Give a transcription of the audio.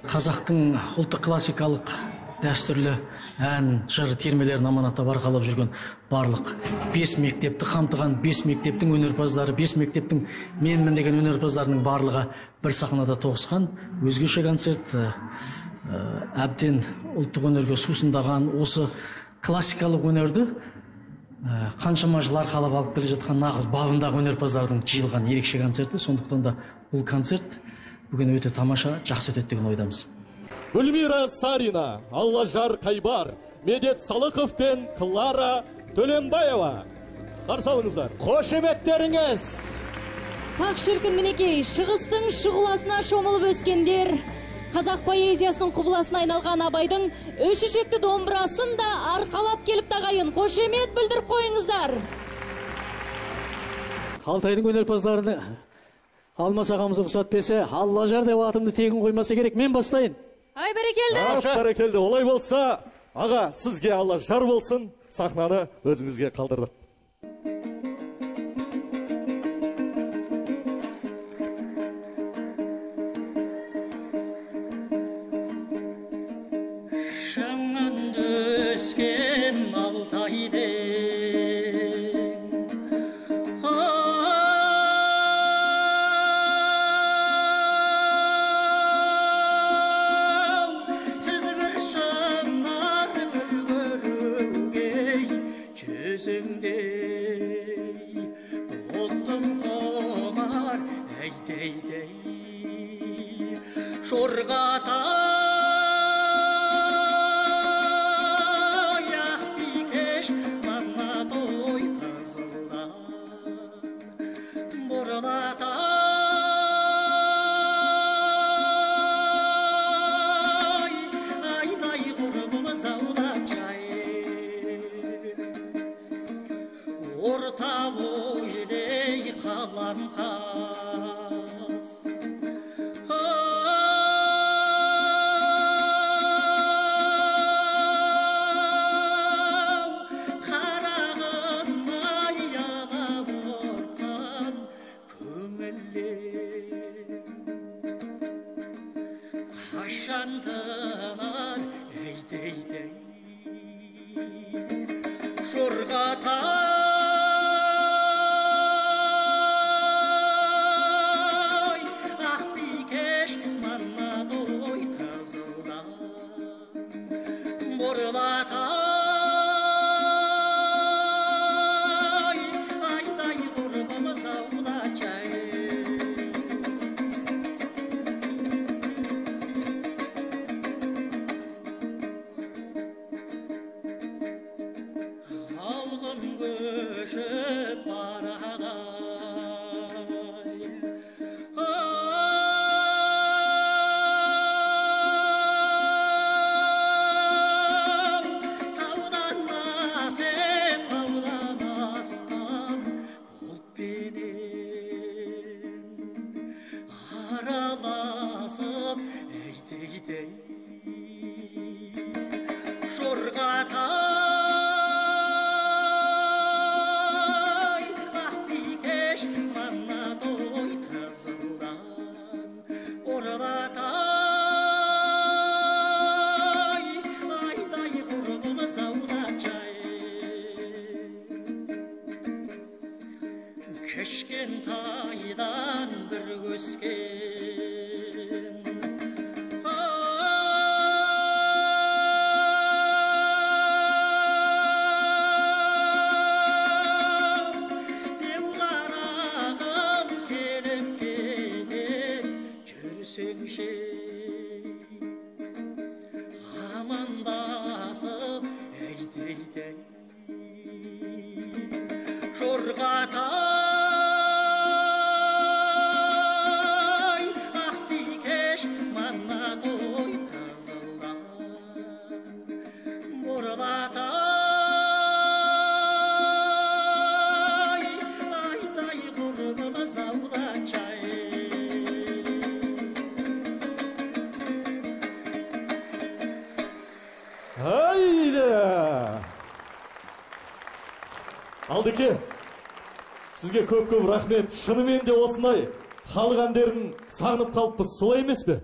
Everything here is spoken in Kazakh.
Қазақтың ұлттық классикалық дәстүрлі ән, жыр термелерін аманаттап арқалап жүрген барлық 5 мектепті қамтыған 5 мектептің өнерпаздары, 5 мектептің менмін деген өнерпаздарының барлығы бір сахнада тоғысқан өзгеше концерт. Әбден ұлттық өнерге сусындаған осы классикалық өнерді қаншама жыл арқалап алып келе жатқан нағыз бабындағы өнерпаздардың жиылған ерекше концерті. Сондықтан да бұл концерт бүгін өте тамаша, жақсы өтеді деген ойдамыз. Гүлмира Сарина, Аллажар Қайбар, Медет Салықов пен Клара Төленбаева. Қарсы алыңыздар. Қошеметтеріңіз! Қақ шіркін мінекей, шығыстың шұғыласына шомылып өскендер, қазақ поэзиясының құбыласына айналған Абайдың өшішекті домбырасын да арқалап келіп тағайын. Қошемет білдіріп қойыңыздар. Алтайдың өнерпаздарын Алмас ағамыз рұқсат берсе, Аллажар деп атымды тегін қоймаса керек, мен бастайын. Ай, бәрекелді. Бәрекелді. Олай болса, аға, сізге Аллажар болсын, сахнаны өзіңізге қалдырдық. Шаңанды өскен Алтайдың Шорғатай ақбикеш маннатой қызылдан Борылатай айдай құрбымыз аулақ жай Орта бойдей қалам қаз Қашантынан әйдейдей Шорғатай ақбикеш маннатой қызылдан Борылатай айдай құрбымыз аула жай Алғым көшіп барадай Таудан асып, таудан астан бұлтпенен араласып әйтейдей Шорғатай ақбикеш маннатой қызылдан Борылатай айдай құрбымыз аулақ жай Кішкентайдан бір өскен Амандасып әйдейдей Шорғатай ақбикеш маннатой қызылдан Борылатай айдай құрбымыз аулақ жай Haydi! Алдыке, сізге көп-көп рахмет. Шынымен де осындай халық әндерін сағынып қалыппыз, солай емес пе?